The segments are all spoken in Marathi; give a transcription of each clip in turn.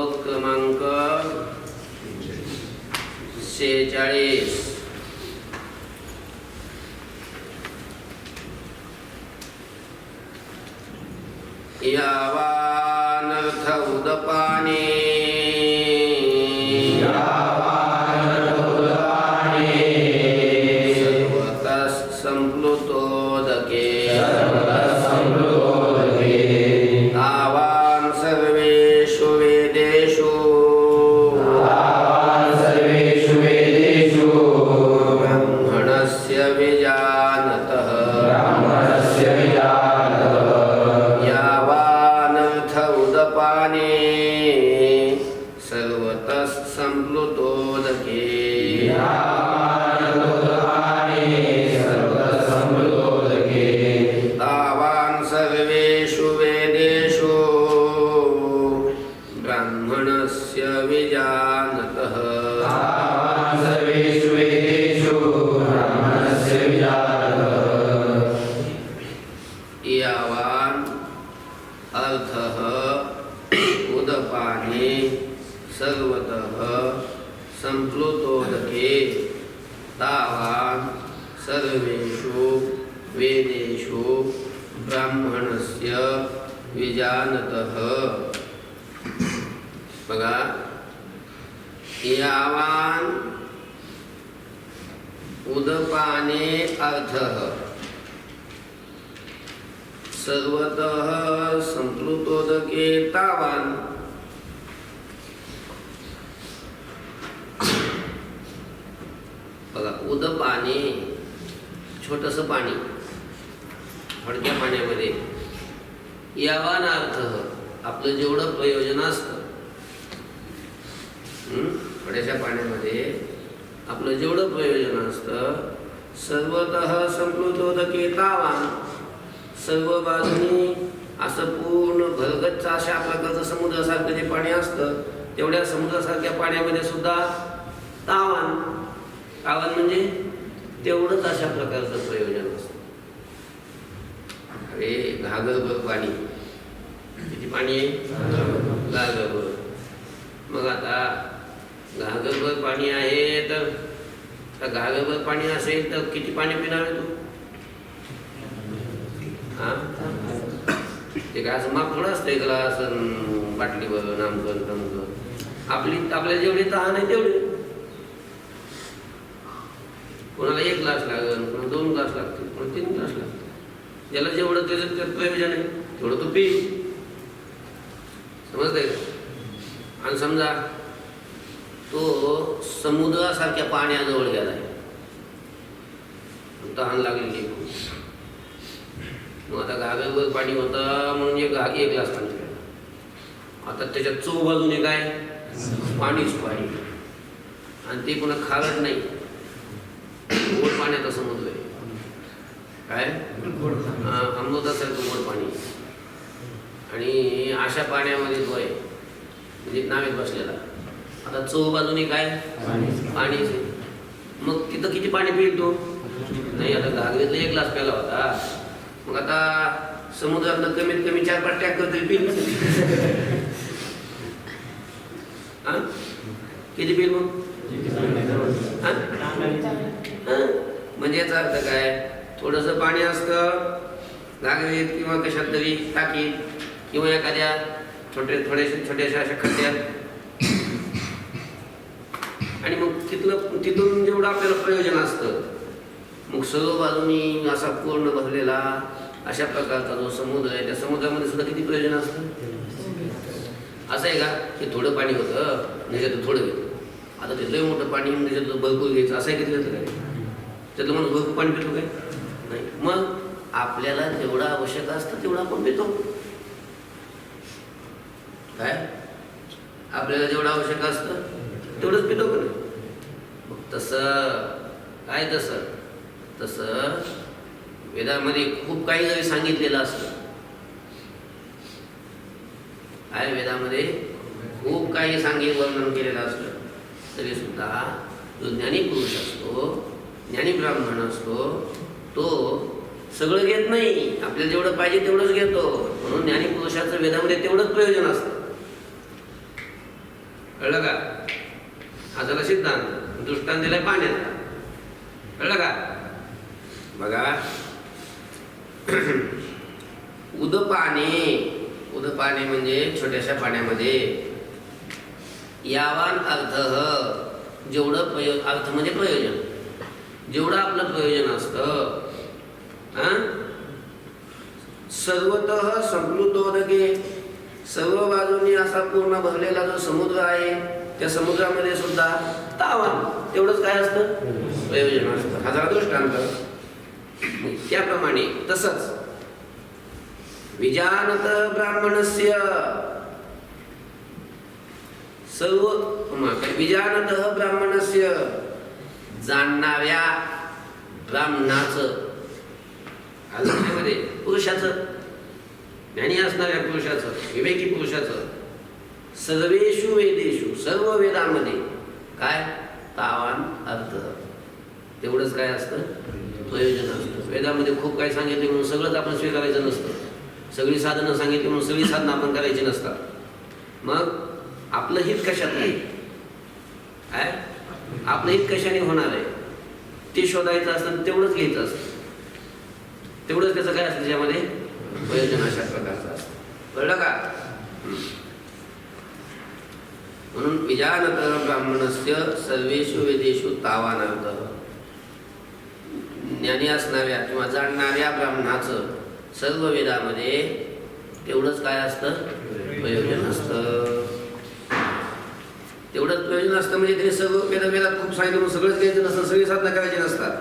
श्लोक क्रमांक 46. यावानर्थ उदपाने सर्वतः संप्लुतोदके तावान् सर्वेषु वेदेषु ब्रह्मणस्य विजानतः यावानर्थ उदपाने सर्वतः संप्लुतोदके तावान् सर्वेषु वेदेषु ब्राह्मणस्य विजानतः यावान् अर्थः उदपाने सर्वतः संप्लुतोदके तावान् सर्वेषु वेदेषु ब्राह्मणस्य विजानतः. बघा, यावान् उदपाने अर्थः सर्वतः संप्लुतोदके तावान्. बघा, उदपाने छोटंसं पाणी, थोडक्या पाण्यामध्ये. यावान अर्थ आपलं जेवढं प्रयोजन असतं, थोड्याशा पाण्यामध्ये आपलं जेवढं प्रयोजन असतं, सर्वतः संप्लुतोदके तावान, सर्व बाजूनी असं पूर्ण भरगच्च अशा प्रकारचं समुद्रासारखं जे पाणी असतं, तेवढ्या समुद्रासारख्या पाण्यामध्ये सुद्धा तावान. तावान म्हणजे तेवढंच अशा प्रकारचं प्रयोजन असतं. अरे घागरभर पाणी, किती पाणी आहे? घागरभर. मग आता घागरभर पाणी आहे तर घागरभर पाणी असेल तर किती पाणी पिणार तू? हा, ते काय असं माप थोडं असतंय ग्लास बाटलीवर नामकन तमकन. आपल्याला जेवढी तहान आहे तेवढी. कोणाला 1 ग्लास लागेल, कोणाला 2 ग्लास लागतील, कोणाला 3 ग्लास लागतील. ज्याला जेवढं त्याचं प्रयोजन आहे तेवढं तो पी. समजतंय का? आणि समजा तो समुद्रासारख्या पाण्याजवळ गेलाय, तहान लागलेली. मग आता घागरभर पाणी होतं म्हणून 1 ग्लास पाणी प्यायला. आता त्याच्यात चव बाजूने काय? पाणीच पाणी. आणि ते पुन्हा खारट नाही, गोड पाण्याचा समुद्र आहे. काय अमृतासारखं गोड पाणी. आणि अशा पाण्यामध्ये तो आहे म्हणजे नावेत बसलेला. आता चव बाजूने काय? पाणीच आहे. मग तिथं किती पाणी पिईल तो? नाही, आता घागरीतला 1 ग्लास प्याला होता. मग आता समुद्रातलं कमीत कमी 4-5 टँकर तरी पिईल. हा, किती पिईल मग? म्हणजे याचा अर्थ काय? थोडंसं पाणी असतं घागरीत किंवा कशात तरी टाकीत किंवा एखाद्या छोट्याशा अशा खड्ड्यात. आणि मग तिथून जेवढं आपल्याला प्रयोजन असतं, मग सर्व बाजूनी असा पूर्ण भरलेला अशा प्रकारचा जो समुद्र आहे, त्या समुद्रामध्ये सुद्धा किती प्रयोजन असतं? असं आहे का की थोडं पाणी होतं त्याच्यात थोडं घेतो. आता तिथलं मोठं पाणी त्याच्यात भरपूर घ्यायचं असं आहे की तिथलं काय? त्यातलं माणूस भरपूर पाणी पितो काय? नाही. मग आपल्याला जेवढं आवश्यक असतं तेवढं आपण पितो. काय आपल्याला जेवढं आवश्यक असतं तेवढंच पितो का नाही? मग तसं काय? तसं वेदामध्ये खूप काही जरी सांगितलेलं असतं, काय वेदामध्ये खूप काही वर्णन केलेलं असलं तरी सुद्धा जो ज्ञानी पुरुष असतो, ज्ञानी ब्राह्मण असतो, तो सगळं घेत नाही. आपल्याला जेवढं पाहिजे तेवढंच घेतो. म्हणून ज्ञानी पुरुषाचं वेदामध्ये तेवढंच प्रयोजन असतं. कळलं का? हा झाला सिद्धांत. दृष्टांत दिलाय पाण्याचा. कळलं का? बघा, उदपाने म्हणजे छोट्याशा पाण्यामध्ये यावान अर्थ, जेवढं अर्थ म्हणजे प्रयोजन, जेवढं आपलं प्रयोजन असतं, सर्वतः संप्लुतोदके, सर्व बाजूंनी असा पूर्ण भरलेला जो समुद्र आहे, त्या समुद्रामध्ये सुद्धा तावान तेवढंच काय असतं? प्रयोजन असतं. हा झाला दृष्टांत. त्याप्रमाणे तसंच विजानत ब्राह्मणस्य सर्व विजानत ब्राह्मणस्य, जाणणाऱ्या ब्राह्मणाचं, पुरुषाचं, ज्ञानी असणाऱ्या पुरुषाचं, विवेकी पुरुषाचं, सर्वेषु वेदेषु, सर्व वेदामध्ये काय? तावान अर्थ, तेवढंच काय असतं? प्रयोजन असतं. वेदामध्ये खूप काय सांगितले म्हणून सगळंच आपण स्वीकारायचं नसतं. सगळी साधनं सांगितली म्हणून सगळी साधनं आपण करायची नसतात. मग आपलं हित कशात नाही? काय आपलं हित कशाने होणार आहे ते शोधायचं असतं, तेवढंच घ्यायचं असतं. तेवढंच त्याचं काय असतं, त्याच्यामध्ये प्रयोजन अशा प्रकारचं असतं. कळलं का? म्हणून विजानत ब्राह्मणस्य सर्वेषु वेदेषु तावानर्थ, ज्ञानी असणाऱ्या किंवा जाणणाऱ्या ब्राह्मणाचं सर्व वेदामध्ये तेवढंच काय असतं? प्रयोजन असतं. तेवढंच प्रयोजन असतं म्हणजे त्याने सर्व वेदात खूप सांगितलं म्हणून सगळंच घ्यायचं नसतं, सगळी साधना करायची नसतात.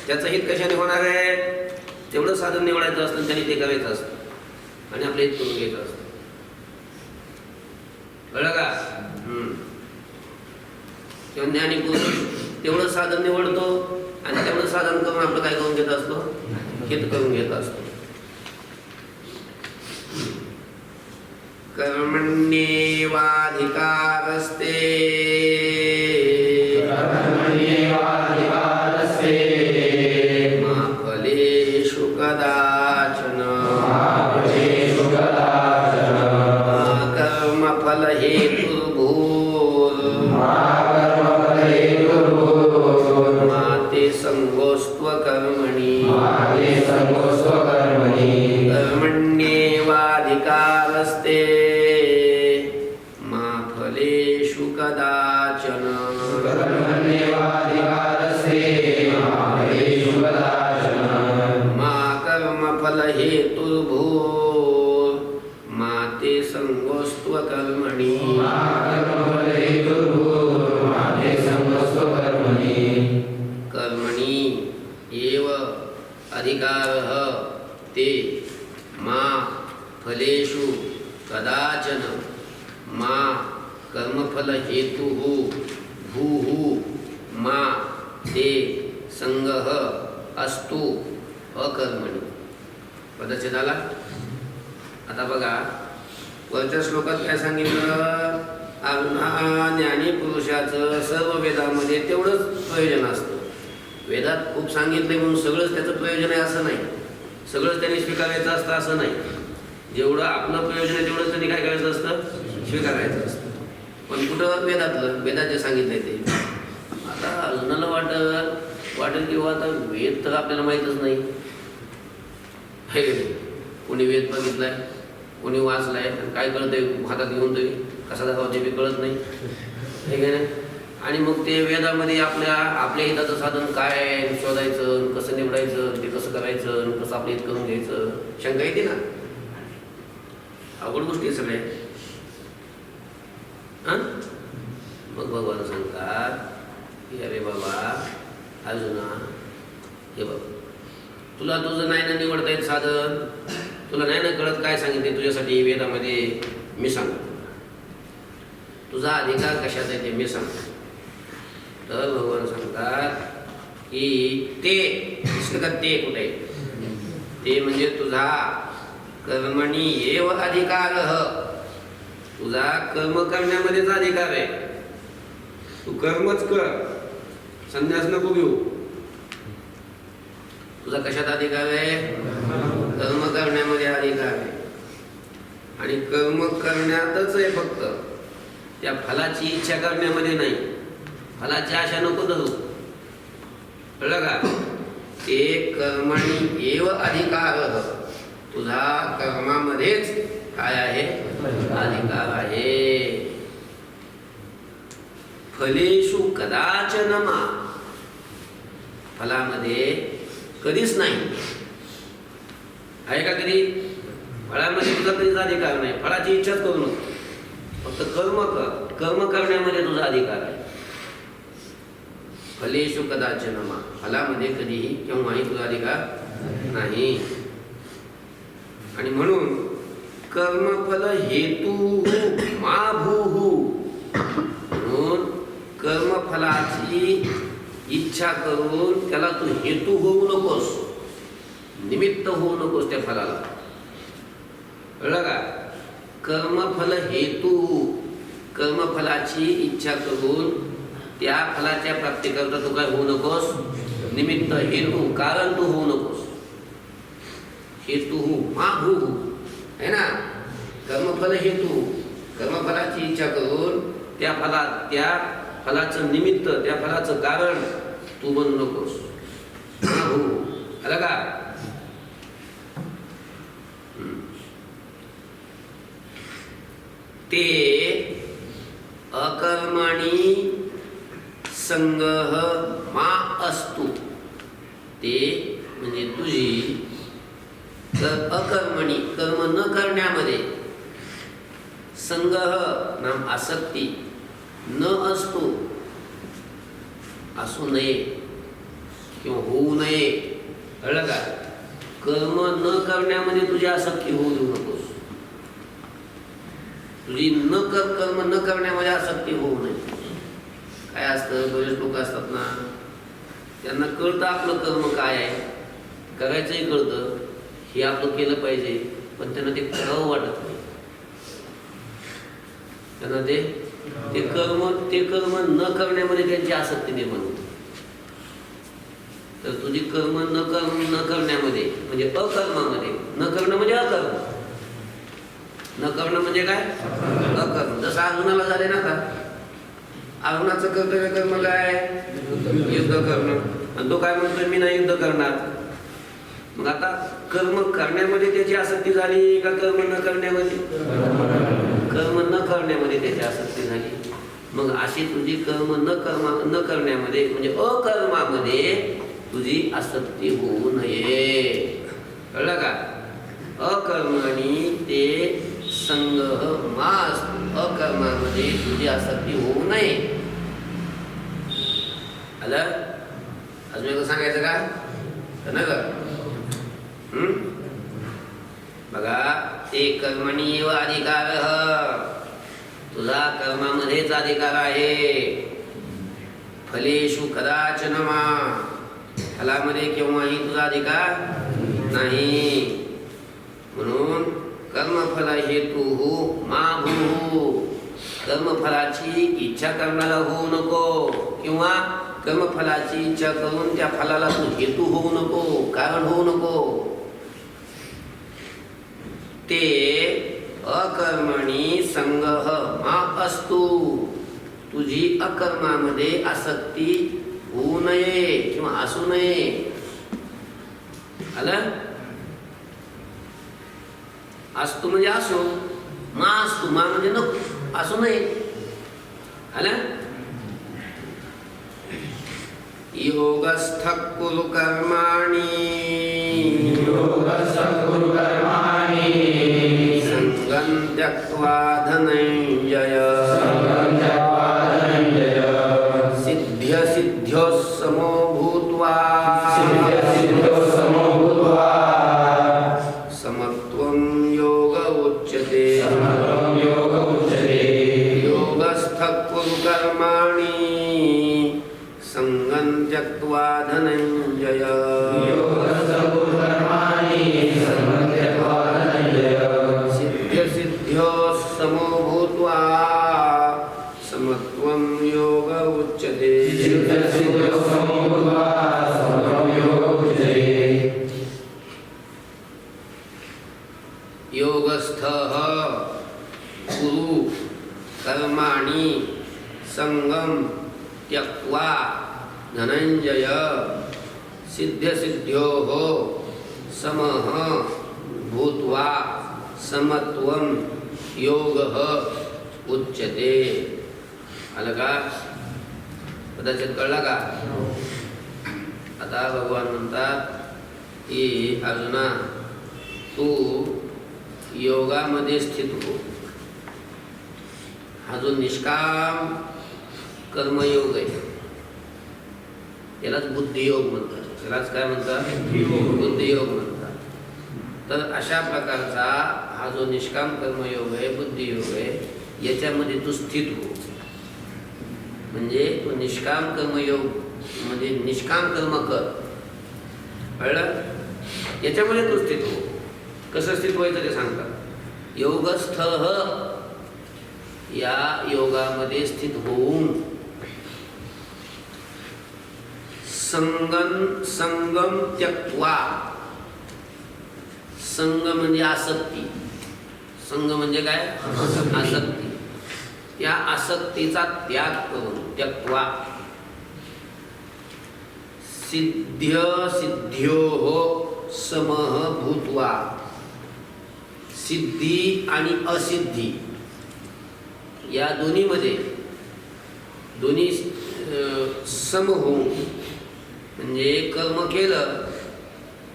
त्याचं हित कशाने होणार आहे? तेवढं साधन निवडायचं असतं, त्यांनी ते करायचं असतं आणि आपलं हित करून घ्यायचं असतं. कळलं का? किंवा ज्ञानी पुरुष तेवढं साधन निवडतो आणि तेवढं साधन करून आपलं काय करून घेत असतो? हित करून घेत असतो. कर्मण्येवाधिकारस्ते मा फलेषु कदाचन, कर्मफलहेतुर्भूर्मा ते संगोस्त्वकर्मणि, कर्मण्येवाधिकारस्ते मा फलेषु कदाचन, मा कर्मफलहेतुर्भूर्मा ते संगोस्त्वकर्मणि, कर्मणि एव अधिकारः ते मा फलेषु कदाचन, मा कर्मफलहेतुः भूः मा ते संगः अस्तु अकर्मणि. पदच्छेद आला. आता बघा, वरच्या श्लोकात काय सांगितलं? ज्ञानी पुरुषाचं सर्व वेदामध्ये तेवढंच प्रयोजन असतं. वेदात खूप सांगितले म्हणून सगळंच त्याचं प्रयोजन आहे असं नाही, सगळंच त्यांनी स्वीकारायचं असतं असं नाही. जेवढं आपलं प्रयोजन आहे तेवढंच त्यांनी काय करायचं असतं? स्वीकारायचं असतं. पण कुठं? वेदातलं, वेदात जे सांगितलंय ते. आता अजूनाला वाटेल किंवा आता वेद तर आपल्याला माहीतच नाही. हे कोणी वेद बघितलाय, कोणी वाचलाय, काय कळतंय हातात घेऊन तरी कसा दाखवा ते बी कळत नाही, हे काय नाही. आणि मग ते वेदामध्ये आपल्या हिताचं साधन काय शोधायचं, कसं निवडायचं, ते कसं करायचं, कसं आपलं हित करून घ्यायचं, शंका येते ना. अवघड गोष्टी सगळ्या. मग भगवान सांगतात की अरे बाबा अर्जुना, हे बघ, तुला तुझं नाही ना निवडता येत साधन, तुला नाही ना कळत काय सांगितले तुझ्यासाठी वेदामध्ये, मी सांगतो. तुझा अधिकार कशाचा आहे ते मी सांगतो. तर भगवान सांगतात की ते ते कुठे? ते म्हणजे तुझा कर्मणी एव अधिकार, तुझा कर्म करण्यामध्येच अधिकार आहे. तू कर्मच कर, संन्यास नको घेऊ. तुझा कशात अधिकार आहे? कर्म करण्यामध्ये अधिकार आहे. आणि कर्म करण्यातच आहे फक्त. त्या फलाची इच्छा करण्यामध्ये नाही. फलाची आशा नको धरू. कळलं का? ते कर्मणी एव अधिकार, तुझा कर्मामध्येच काय आहे? अधिकार आहे. फलेषु कदाचन मा, फलामध्ये कधीच नाही आहे का? कधी फळामध्ये तुझा कधीच अधिकार नाही. फळाची इच्छाच करू नको, फक्त कर्म कर. कर्म करण्यामध्ये तुझा अधिकार आहे. फलेषु कदाचन मा, फलामध्ये कधीही केव्हाही तुझा अधिकार नाही. आणि म्हणून कर्मफल हेतू मा भूहू, म्हणून कर्मफलाची इच्छा करून त्याला तू हेतू होऊ नकोस, निमित्त होऊ नकोस त्या फलाला. कळलं का? कर्मफल हेतू, कर्मफलाची इच्छा करून त्या फलाच्या प्राप्तीकरता तू काय होऊ नकोस? निमित्त, हेतू, कारण तू होऊ नकोस. हेतू मा भू आहे ना. कर्मफल हेतू, कर्मफलाची इच्छा करून त्या फलाचं निमित्त, त्या फलाचं कारण तू बनू नकोस. मा भू, आलं का? ते अकर्मणी संगह मा असतु, ते म्हणजे तुझी अकर्मणी, कर्म न करण्यामध्ये, संगह नाम आसक्ती, न असतो, असू नये किंवा होऊ नये. कळलं का? कर्म न करण्यामध्ये तुझी आसक्ती होऊ देऊ नकोस. तुझी कर्म न करण्यामध्ये आसक्ती होऊ नये. काय असतं, बरेच लोक असतात ना, त्यांना कळतं आपलं कर्म काय आहे, करायचंही कळतं, हे आपलं केलं पाहिजे, पण त्यांना ते करावं वाटत नाही. त्यांना ते कर्म न करण्यामध्ये त्यांची आसक्ती निर्माण होते. तर तुझी कर्म न करण्यामध्ये म्हणजे अकर्मामध्ये, न करणं म्हणजे अकर्म, न करणं म्हणजे काय? अकर्म. जसं अर्जुनाला झाले ना का, अर्जुनाचं कर्तव्य कर्म काय? युद्ध करणं. आणि तो काय म्हणतोय? मी नाही युद्ध करणार. मग आता कर्म करण्यामध्ये त्याची आसक्ती झाली का कर्म न करण्यामध्ये? कर्म न करण्यामध्ये त्याची आसक्ती झाली. मग अशी तुझी कर्म न करण्यामध्ये म्हणजे अकर्मामध्ये तुझी आसक्ती होऊ नये. कळलं का? अकर्मणी ते संगह मास, अकर्मामध्ये तुझी आसक्ती होऊ नये. आलं? अजून एक सांगायचं का? न कर. बघा, ते कर्मणी व अधिकार, तुझा कर्मामध्येच अधिकार आहे. फलेषु कदाचन मा, फलामध्ये केव्हाही तुझा अधिकार नाही. म्हणून कर्मफल हेतू मा भू, कर्मफलाची इच्छा करणारा होऊ नको, किंवा कर्मफलाची इच्छा करून त्या फलाला तू हेतू होऊ नको, कारण होऊ नको. ते अकर्मणी संगह मा असतु, तुझी अकर्मामध्ये आसक्ती होऊ नये किंवा असू नये. आलं? असतो म्हणजे असो, मा असतो, मा म्हणजे नको, असू नये. आलं? योगस्थ कुरु कर्माणि, संगं त्यक्त्वा धनञ्जय, सिद्ध्य सिद्ध्यो समो भूत्वा, समत्वं योग उच्यते. योगस्थ कुरु कर्माणि संगं त्यक्त्वा धनञ्जय, सिद्ध्य सिद्ध्यो समो भूत्वा, समत्वं योग उच्यते. योगस्थः कुरु कर्माणि संगम त्यक्त्वा धनंजय सिद्ध्यसिद्ध्योः समः भूत्वा समत्वं योगः उच्यते. आलं का? कदाचित कळला का? आता भगवान म्हणतात की अर्जुना तू योगामध्ये स्थित हो. हा जो निष्काम कर्मयोग आहे त्यालाच बुद्धियोग म्हणतात. त्यालाच काय म्हणतात? बुद्धियोग म्हणतात. तर अशा प्रकारचा हा जो निष्काम कर्मयोग आहे, बुद्धियोग आहे, याच्यामध्ये तू स्थित हो. म्हणजे तो निष्काम कर्मयोग म्हणजे निष्काम कर्म कर. कळलं? याच्यामध्ये तू स्थित हो. कसं स्थित व्हायचं ते सांगतात. योगस्थ या योगामध्ये स्थित होऊन संगम त्यक्त्वा. संग म्हणजे आसक्ती. संग म्हणजे काय? आसक्ती. त्या आसक्तीचा त्याग करून त्यक्त्वा सिद्ध्योः समः भूत्वा. सिद्धी आणि असिद्धी या दोन्हीमध्ये दोन्ही सम होऊन म्हणजे कर्म केलं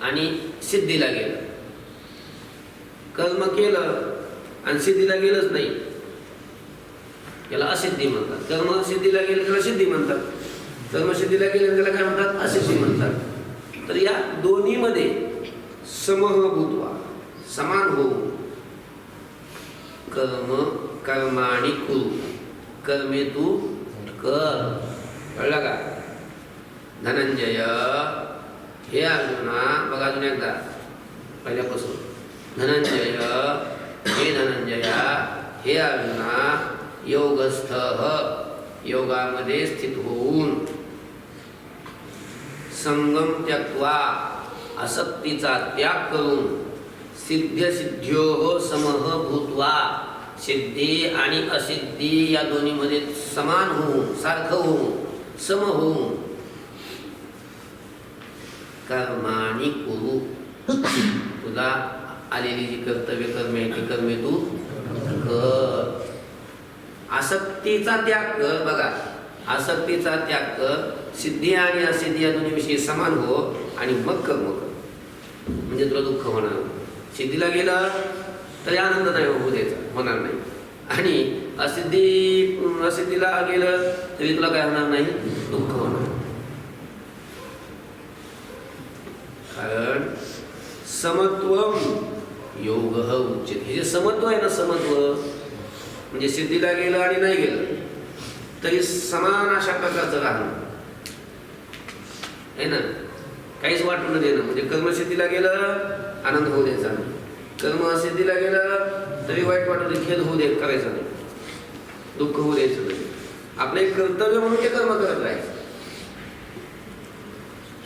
आणि सिद्धीला गेलं. कर्म केलं आणि सिद्धीला गेलंच नाही त्याला असिद्धी म्हणतात. कर्म सिद्धीला गेलं त्याला सिद्धी म्हणतात. कर्म सिद्धीला गेलं त्याला काय म्हणतात? असिद्धी म्हणतात. तर या दोन्हीमध्ये समः भूत्वा समान होऊन कर्माणि कुरु. कर्मे तू कर. कळलं का? धनंजय हे अर्जुना. बघा अजून एकदा पहिल्यापासून. धनंजय हे धनंजया हे अर्जुना योगस्थ योगामध्ये स्थित होऊन संगम त्यक्त्वा आसक्तीचा त्याग करून सिद्ध्यसिद्ध्योः समः भूत्वा सिद्धी आणि असिद्धी या दोन्हीमध्ये समान होऊन सारखं होऊन सम होऊन कर्माणि कुरु. तुला आलेली जी कर्तव्य कर्मे ती कर्मे तू कर. आसक्तीचा त्याग कर. बघा आसक्तीचा त्याग कर. सिद्धी आणि असिद्धी या दोन्ही विषयी समान हो आणि मग कर्म कर. म्हणजे तुला दुःख होणार. सिद्धीला गेलं तरी आनंद नाही होऊ द्यायचा, होणार नाही. आणि असिद्धीला गेलं तरी तुला काय होणार नाही? दुःख होणार. कारण समत्वम योग उच्यते. हे जे समत्व आहे ना, समत्व म्हणजे सिद्धीला गेलं आणि नाही गेलं तरी समान अशा प्रकारचं राहणं आहे ना. काहीच वाटून न देणं. म्हणजे कर्मसिद्धीला गेलं आनंद होऊ द्यायचा नाही. कर्म असिद्धीला गेलं तरी वाईट वाटू दे, खेद होऊ दे, करायचा नाही. दुःख होऊ द्यायचं नाही. आपलं एक कर्तव्य म्हणून ते कर्म करत राहायचं.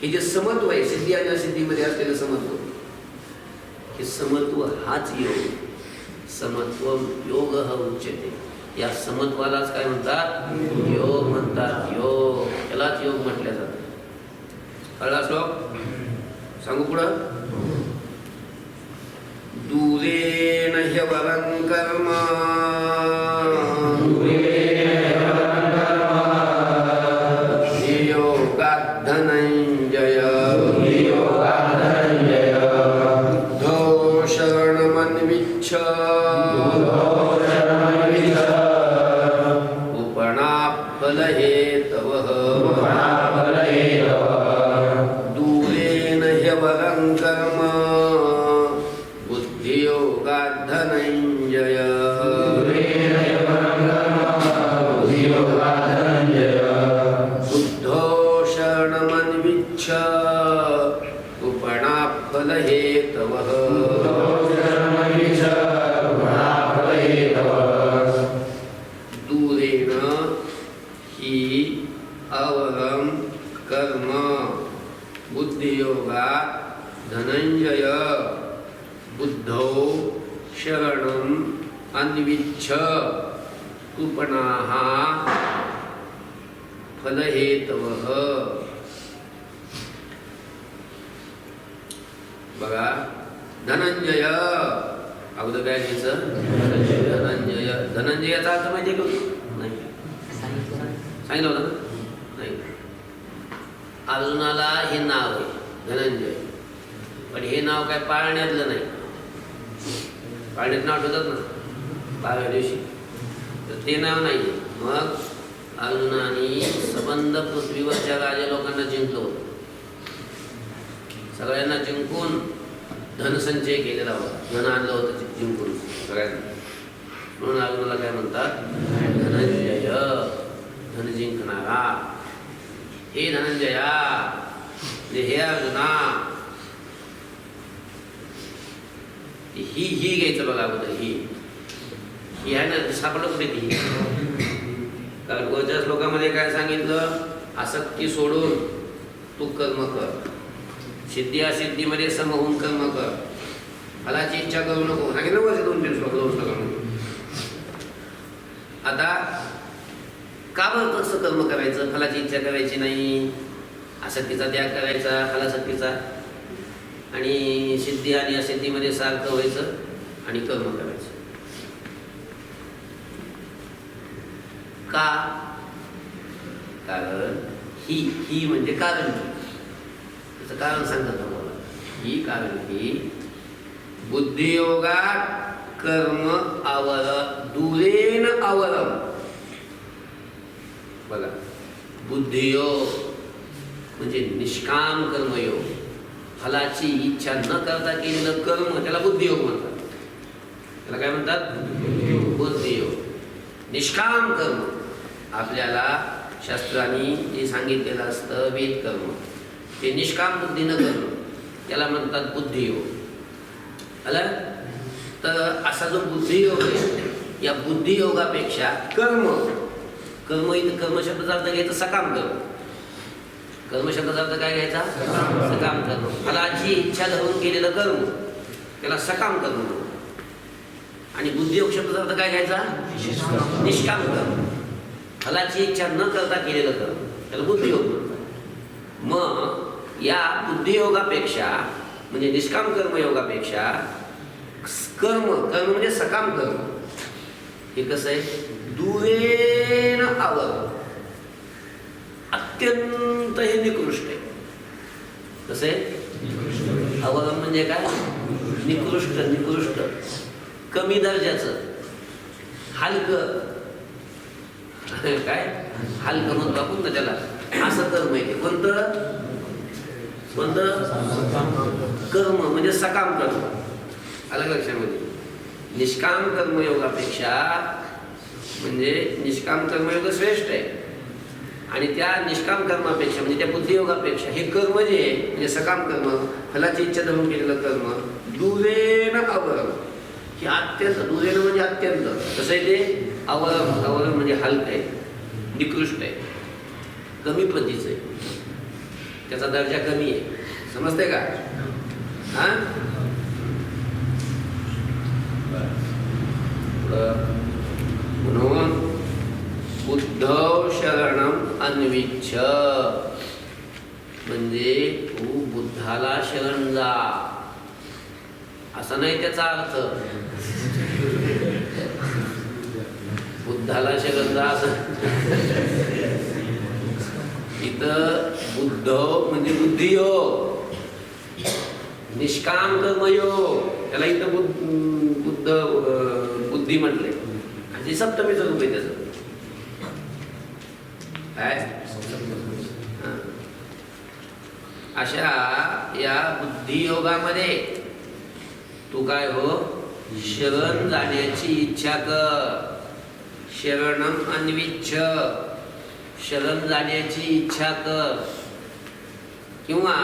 हे जे समत्व आहे सिद्धी आणि असिद्धीमध्ये असलेलं समत्व, हे समत्व हाच योग. समत्वम योग उच्यते. या समत्वालाच काय म्हणतात? योग म्हणतात. योग यालाच योग म्हटल्या जातं. कळला श्लोक? सांगू पुढं. दूरेण ह्यवरं कर्म योगात् धनंजय बुद्धो शरणमन्विच्छ उपनाफलहेतवः. दूरेण ह्यवरं कर्म बुद्धियोगात् धनंजय. बुद्धो शरणमन्विच्छ उपनाफलहेतवः. दूरेण हि अवरं कर्म बुद्धियोगात् धनंजय बुद्धौ शरणम् अन्विच्छ कृपणाः फलहेतवः. बघा, धनंजय अगोदर काय घ्यायचं? धनंजय. धनंजयाचा अर्थ माहिती आहे का? नाही सांगितलं होतं ना? नाही. अर्जुनाला हे नाव आहे धनंजय, पण हे नाव काय पाळण्यातलं नाही. पाळण्यात नाव ठेवतात ना 12व्या दिवशी, तर ते नाव नाही. मग अर्जुनाने संबंध पृथ्वीवरच्या राजा लोकांना जिंकलं होतं. सगळ्यांना जिंकून धनसंचय केलेला होता, धन आणलं होतं जिंकून सगळ्यांना. म्हणून अर्जुनाला काय म्हणतात? धनंजय, धन जिंकणारा. हे धनंजया, हे अर्जुना, ही घ्यायचं बघा अगोदर. ही आहे ना, सापडलं कुठे ती? कारण वरच्या श्लोकामध्ये काय सांगितलं? आसक्ती सोडून तू कर्म कर, सिद्धी असिद्धीमध्ये सम होऊन कर्म कर, फलाची इच्छा करू नको. सांगितलं वरचे 2-3 श्लोकामध्ये. आता का बरं तसं कर्म करायचं? फलाची इच्छा करायची नाही, आसक्तीचा त्याग करायचा, फलासक्तीचा, आणि सिद्धी आणि असिद्धीमध्ये सारखं व्हायचं आणि कर्म करायचं. का? कारण ही म्हणजे कारण. त्याचं कारण सांगतात तुम्हाला. ही कारण की बुद्धियोगात कर्म दूरेन अवरम. बघा, बुद्धियोग म्हणजे निष्काम कर्मयोग, फलाची इच्छा न करता केलेलं कर्म, त्याला बुद्धियोग म्हणतात. त्याला काय म्हणतात? बुद्धियोग. निष्काम कर्म आपल्याला शास्त्रांनी जे सांगितलेलं असतं, वेद कर्म, ते निष्काम बुद्धीनं करणं, त्याला म्हणतात बुद्धियोग. आलं? तर असा जो बुद्धियोग आहे, या बुद्धियोगापेक्षा कर्म इथं कर्मशब्दाचा अर्थ घ्यायचा सकाम कर्म. कर्मशब्दाचा अर्थ काय घ्यायचा? सकाम कर्म. फलाची इच्छा धरून केलेलं कर्म, त्याला सकाम कर्म. आणि बुद्धियोग शब्दाचा अर्थ काय घ्यायचा? निष्काम कर्म. फलाची इच्छा न करता केलेलं कर्म, त्याला बुद्धियोग म्हणतात. मग या बुद्धियोगापेक्षा म्हणजे निष्काम कर्मयोगापेक्षा कर्म म्हणजे सकाम कर्म हे कसं आहे? दुरेन आवर, अत्यंत हे निकृष्ट आहे. कसं आहे? अवरम म्हणजे काय? निकृष्ट, कमी दर्जाचं, हलकं. काय हलकं म्हणतो आपण ना त्याला, असं कर्म आहे. कोणतं कर्म म्हणजे सकाम कर्म. अलग लक्षामध्ये, निष्काम कर्मयोगापेक्षा म्हणजे निष्काम कर्मयोग श्रेष्ठ आहे. आणि त्या निष्काम कर्मापेक्षा म्हणजे त्या बुद्धियोगापेक्षा हे कर्म जे आहे म्हणजे सकाम कर्म, फलाची इच्छा धरून केलेलं कर्म, दुरेन अवरम. हे अत्यंत, दुरेन म्हणजे अत्यंत. कसं आहे ते? अवरम म्हणजे हलक आहे, निकृष्ट आहे, कमी पद्धतीचं आहे, त्याचा दर्जा कमी आहे. समजते का? हा, म्हणून बुद्धव शरणम अन्विच्छ म्हणजे तू बुद्धाला शरण जा, असा नाही त्याचा अर्थ. बुद्धाला शरण जा असं इथं बुद्धव म्हणजे बुद्धियोग, निष्काम कर्मयोग, त्याला इथं बुद्धी म्हटलंय. आणि सप्तमीचं रूप आहे त्याचं. काय अशा या बुद्धियोगामध्ये तू काय हो? शरण जाण्याची इच्छा कर. शरणम अन्विच्छ, शरण जाण्याची इच्छा कर. किंवा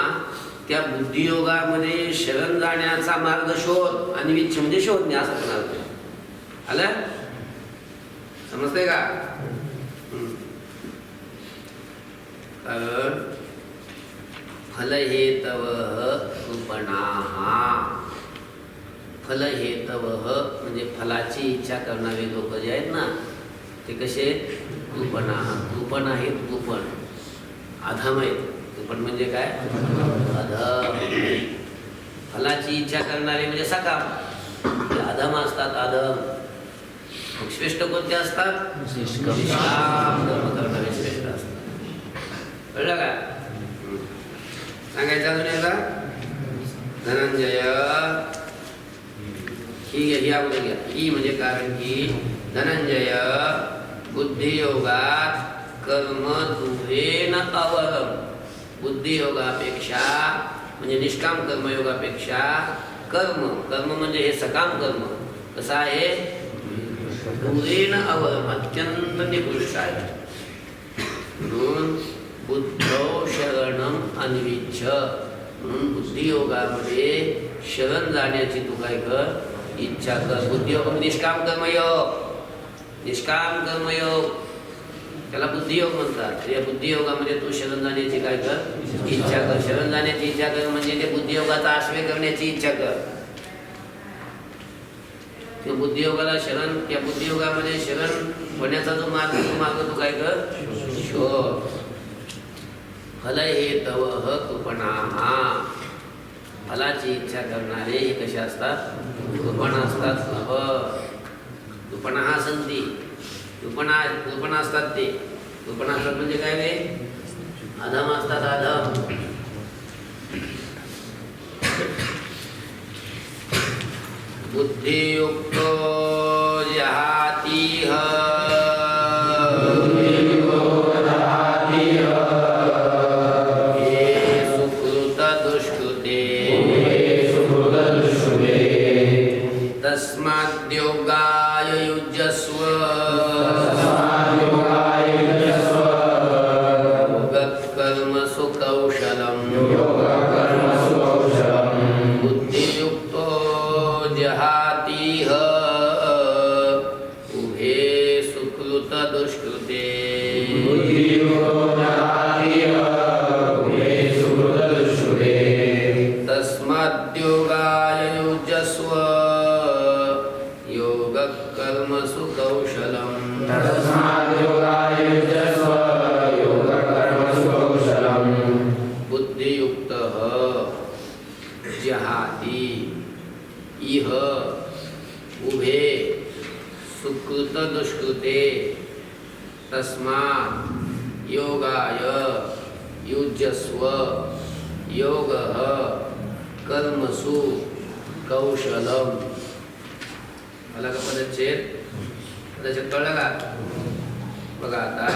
त्या बुद्धियोगामध्ये शरण जाण्याचा मार्ग शोध. अन्विच्छ म्हणजे शोधणे असं पण अर्थ आलं. समजते का? कारण फलहेतवः कृपणाः, फलहेतवः म्हणजे फलाची इच्छा करणारे लोक जे आहेत ना ते कसे? कृपणाः. कृपण आहेत, कृपण अधम आहेत. कृपण म्हणजे काय? अधम. फलाची इच्छा करणारे म्हणजे सकाम, ते अधम असतात, अधम. मग श्रेष्ठ कोणते असतात? निष्काम कर्म करणारे श्रेष्ठ असतात. कळलं का? सांगायचं अजून एकदा. धनंजय ही अगोदर घ्या. ही म्हणजे कारण की धनंजय बुद्धियोगात कर्म दुहेन अवरम. बुद्धियोगापेक्षा म्हणजे निष्काम कर्मयोगापेक्षा कर्म म्हणजे हे सकाम कर्म कसं आहे? दुहेन अवरम, अत्यंत निकृष्ट आहे. म्हणून बुद्धौ शरणम अन्विच्छ. म्हणून बुद्धियोगामध्ये शरण जाण्याची तू काय कर? इच्छा कर. बुद्धियोग निष्काम कर्मयोग. निष्काम कर्मयोग त्याला बुद्धियोग म्हणतात. या बुद्धियोगामध्ये तू शरण जाण्याची काय कर? इच्छा कर. शरण जाण्याची इच्छा कर म्हणजे ते बुद्धियोगाचा आश्रय करण्याची इच्छा कर. त्या बुद्धियोगाला शरण, त्या बुद्धियोगामध्ये शरण होण्याचा जो मार्ग तू काय कर? शोध. फल हे तव कृपणाहा. फलाची इच्छा करणारे हे कसे असतात? कृपण असतात. कृपणाहा संती. कृपण असतात ते. कृपण असतात म्हणजे काय रे? अधम असतात, अधम. बुद्धियुक्त जहातीह तस्माद्योगाय युज्यस्व कर्मसु कौशलम्. बुद्धियुक्तो जहातीह उभे सुकृत दुष्कृते. तस्माद्योगाय युज्यस्व योग कर्मसु कौशलम्. बुद्धियुक्तः जहाति इह उभे सुकृत दुष्कृते. तस्मात् योगाय युज्यस्व योगः कर्मसु कौशलम्. मला का पदच्छेद कळलं का? बघा आता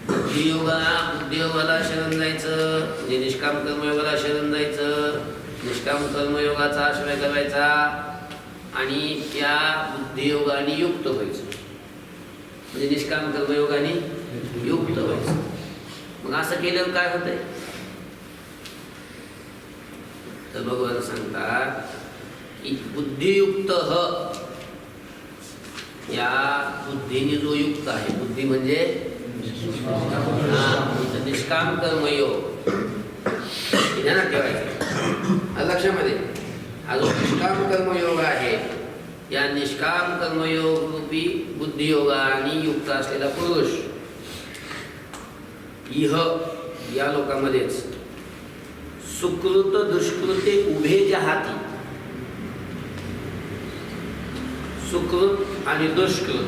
बुद्धियोगाला शरण जायचं म्हणजे निष्काम कर्मयोगाला शरण जायचं. निष्काम कर्मयोगाचा आश्रय करायचा आणि त्या बुद्धियोगाने युक्त व्हायचं. म्हणजे निष्काम कर्मयोगाने युक्त व्हायचं. मग असं केल्यावर काय होतंय? तर भगवान सांगतात की बुद्धियुक्त या बुद्धीने जो युक्त आहे. बुद्धी म्हणजे निष्काम कर्मयोग. ध्यानात ठेवायचं लक्षामध्ये. हा जो निष्काम कर्मयोग आहे या निष्काम कर्मयोग रूपी बुद्धियोगाने युक्त असलेला पुरुष इह या लोकांमध्येच सुकृत दुष्कृते उभे जहाती. सुकृत आणि दुष्कृत.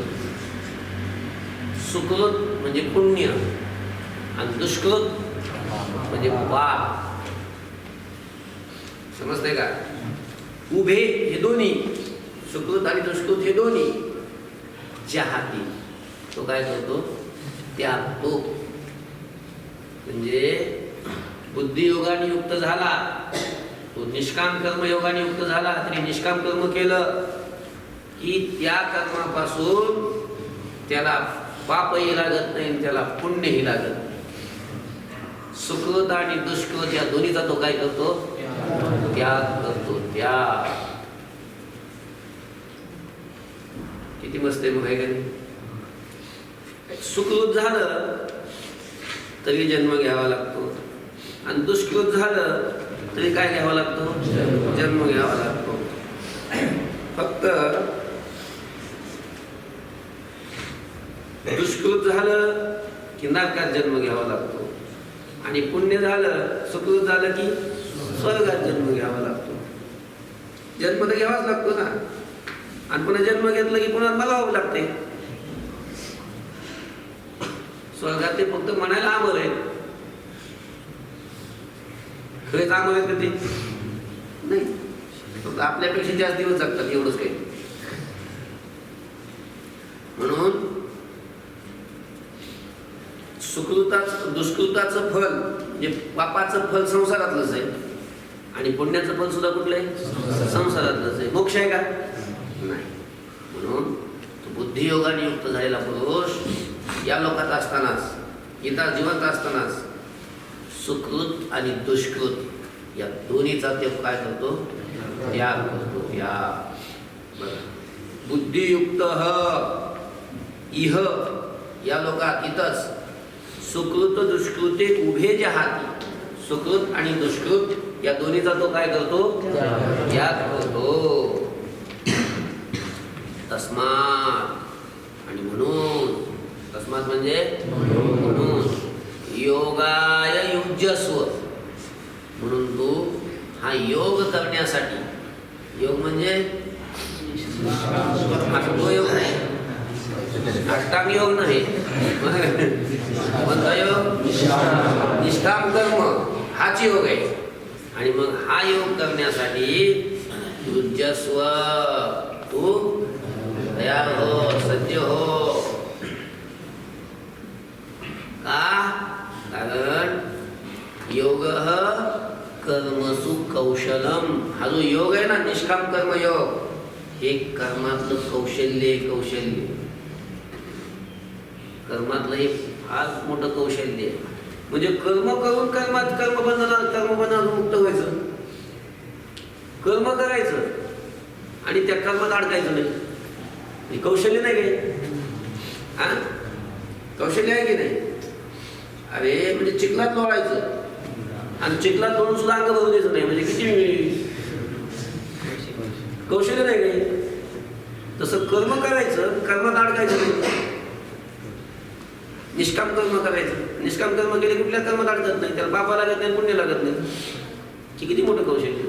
सुकृत म्हणजे पुण्य आणि दुष्कृत म्हणजे पाप. समजते का? उभे हे दोन्ही, सुकृत आणि दुष्कृत हे दोन्ही जहाती तो काय करतो? त्यागतो. म्हणजे बुद्धियोगाने युक्त झाला तो निष्काम कर्मयोगाने युक्त झाला तरी निष्काम कर्म केलं की त्या कर्मापासून त्याला पापही लागत नाही, त्याला पुण्यही लागत नाही. सुकृत आणि दुष्कृत या दोन्हीचा तो काय करतो? त्याग करतो. त्याग किती मस्त आहे. मग आहे का नाही? सुकृत झालं तरी जन्म घ्यावा लागतो आणि दुष्कृत झालं तरी काय घ्यावा लागतो? जन्म घ्यावा लागतो. फक्त दुष्कृत झालं की नरकात जन्म घ्यावा लागतो, आणि पुण्य झालं सुकृत झालं की स्वर्गात जन्म घ्यावा लागतो. जन्म तर घ्यावाच लागतो ना, आणि पुन्हा जन्म घेतलं की पुन्हा बघावं लागते. स्वर्गात ते फक्त म्हणायला अमर आहे, खरेच अमर आहेत का ते नाही, फक्त आपल्यापेक्षा जास्त दिवस जगतात एवढंच काही. म्हणून दुष्कृताचं फल म्हणजे पापाचं फल संसारातलंच आहे, आणि पुण्याचं फल सुद्धा कुठलं आहे? संसारातलंच आहे. मोक्ष आहे का? नाही. म्हणून बुद्धियोगाने युक्त झालेला पुरुष या लोकात असतानाच, इतर जिवंत असतानाच सुकृत आणि दुष्कृत या दोन्हीचा ते काय करतो? त्याग करतो. बुद्धियुक्त इह या लोकात इथंच सुकृत दुष्कृते उभे जे हाती, सुकृत आणि दुष्कृत या दोन्हीचा तो काय करतो? त्याग करतो. तस्मात आणि म्हणून, तस्मात म्हणजे म्हणून, योगाय युज्यस्व, म्हणून तू हा योग करण्यासाठी, योग म्हणजे तो योग नाही, अष्टांग योग नाही, कोणता योग? निष्काम कर्म हाच योग आहे. आणि मग हा योग करण्यासाठी युज्यस्व, तू तयार हो, सज्ज हो. का? कारण योग कर्मसु कौशलम, हा जो योग आहे ना, निष्काम कर्म योग, हे कर्मातलं कौशल्य, कर्मातलं एक फार मोठं कौशल्य आहे. म्हणजे कर्म करून कर्मबंधनातून मुक्त व्हायचं, कर्म करायचं आणि त्या कर्मात अडकायचं नाही, हे कौशल्य नाही काय? हा, कौशल्य आहे की नाही? अरे म्हणजे चिखलात लोळायचं आणि चिखलात लोळून सुद्धा अंग भरून द्यायचं नाही, म्हणजे किती कौशल्य नाही काही? तसं कर्म करायचं, कर्मात अडकायचं नाही, निष्काम कर्म करायचं. निष्काम कर्म केले कुठल्या कर्मात अडकत नाही, त्याला पापा लागत नाही, पुण्य लागत नाही, किती मोठं कौशल्य.